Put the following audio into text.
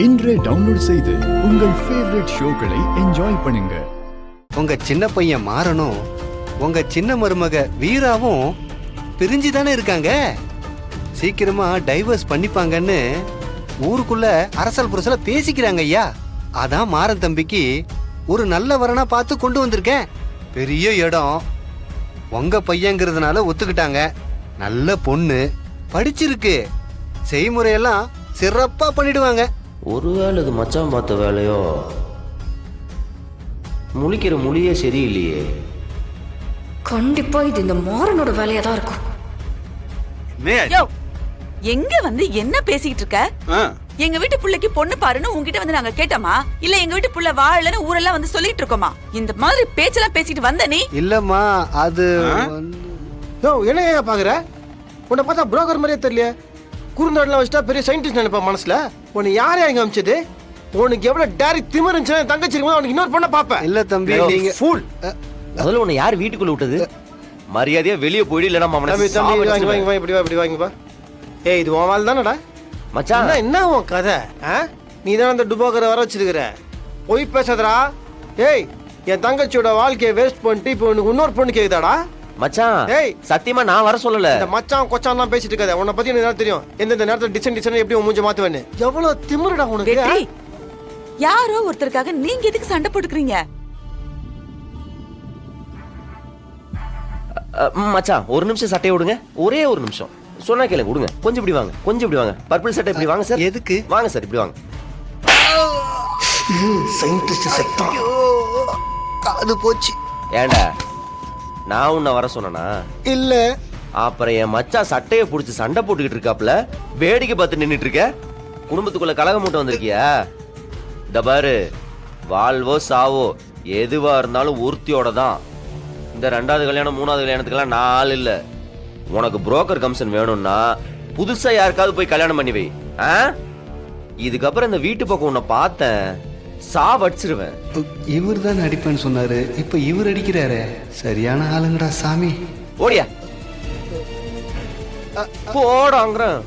இன்றே டவுன்லோட் செய்து உங்கள் ஃபேவரட் ஷோக்களை என்ஜாய் பண்ணுங்க. உங்க சின்ன பையன் மாறனும் உங்க சின்ன மருமக வீராவும் பிரிஞ்சு தானே இருக்காங்க. சீக்கிரமா டைவர்ஸ் பண்ணிப்பாங்கன்னு ஊருக்குள்ள அரசல் புரசல பேசிக்கிறாங்க ஐயா. அதான் மாறன் தம்பிக்கு ஒரு நல்ல வரனா பார்த்து கொண்டு வந்திருக்கேன். பெரிய இடம், உங்க பையங்கிறதுனால ஒத்துக்கிட்டாங்க. நல்ல பொண்ணு, படிச்சிருக்கு, செய்முறையெல்லாம் சிறப்பா பண்ணிடுவாங்க. ஒருவேளை இது மச்சான் பார்த்த வேலையோ? முழிக்கிற மொழியே சரியில்லையே. கண்டிப்பா இது இந்த மாறனோட வேலையா தான் இருக்கும். எங்க வந்து என்ன பேசிட்டு இருக்க? எங்க வீட்டு புள்ளைக்கு பொண்ணு பாருன்னு உங்ககிட்ட வந்து நாங்க கேட்டோமா? இல்ல எங்க வீட்டு புள்ள வாழலன்னு ஊரெல்லாம் வந்து சொல்லிட்டு இருக்கோமா? இந்த மாதிரி பேச்செல்லாம் பேசிட்டு வந்த நீ? இல்லம்மா, அது என்ன பாக்குற? உன்னை பார்த்தா புரோக்கர் மாதிரியே தெரியல. குறுந்தாடுலாம் வச்சுட்டா பெரிய சயின்டிஸ்ட் நினைப்பா மனசுல. உன்னை யாரையா இங்க அமைச்சது? உனக்கு எவ்வளவு டேரி திமிர் இருந்துச்சு. தங்கச்சி இருக்கும்போது உனக்கு இன்னொரு பொண்ணை பாப்பேன். இல்ல தம்பி, நீங்க ஃபூல். முதல்ல உன்னை யார் வீட்டுக்குள்ள விட்டது? மரியாதையா வெளியே போயிடு, இல்லனா மாமனே இப்படி வாங்கப்பா. ஏய், இது உன் வாழ் தானடா மச்சான். என்ன உன் கதை? நீ தான் அந்த டுபோக்கரை வர வச்சிருக்கிற. போய் பேசாதடா. ஏய், என் தங்கச்சியோட வாழ்க்கையை வேஸ்ட் பண்ணிட்டு இப்போ உனக்கு இன்னொரு பொண்ணு கேக்குதாடா? மச்சான், ஏய், சத்தியமா நான் வர சொல்லல. இந்த மச்சான் கொச்சான் தான் பேசிட்டு இருக்காத. உன்னை பத்தி எனக்கு தெரியும். எந்தெந்த நேரத்துல டிசைன் எப்படி மூஞ்ச மாத்துவேன்னு. எவ்வளவு திமிருடா உனக்கு. யாரோ ஒருத்தருக்காக நீங்க எதுக்கு சண்டை போட்டுக்கிறீங்க? மச்சான், ஒரு நிமிஷம் சட்டையை விடுங்க. ஒரே ஒரு நிமிஷம் சொன்னா கேளுங்க. விடுங்க, கொஞ்சம் இப்படி வாங்க, கொஞ்சம் இப்படி வாங்க. பர்பிள் சட்டை இப்படி வாங்க சார். எதுக்கு? வாங்க சார், இப்படி வாங்க. சயின்டிஸ்ட் செத்தான். காது போச்சு. ஏண்டா நான் உன்னை வர சொன்னா? இல்ல. அப்புறம் என் மச்சான் சட்டையை புடிச்சு சண்டை போட்டுக்கிட்டு இருக்காப்ல, வேடிக்கை பார்த்து நின்னுட்டு இருக்க. குடும்பத்துக்குள்ள கலகம் மூட்டை வந்திருக்கியா? இந்த பாரு, வாழ்வோ சாவோ எதுவா இருந்தாலும் ஒருத்தியோட தான். இந்த 2வது கல்யாணம் 3வது கல்யாணத்துக்கெல்லாம் நான் ஆள் இல்ல. உனக்கு புரோக்கர் கமிஷன் வேணும்னா புதுசா யாருக்காவது போய் கல்யாணம் பண்ணி வை. இதுக்கப்புறம் இந்த வீட்டு பக்கம் உன்னை பார்த்தேன், சாவடிச்சிருவேன். இவர் தான் அடிப்பேன்னு சொன்னாரு, இப்ப இவர் அடிக்கிறாரு. சரியான ஆளுங்கடா சாமி. ஓடியா போடாங்கிறேன்.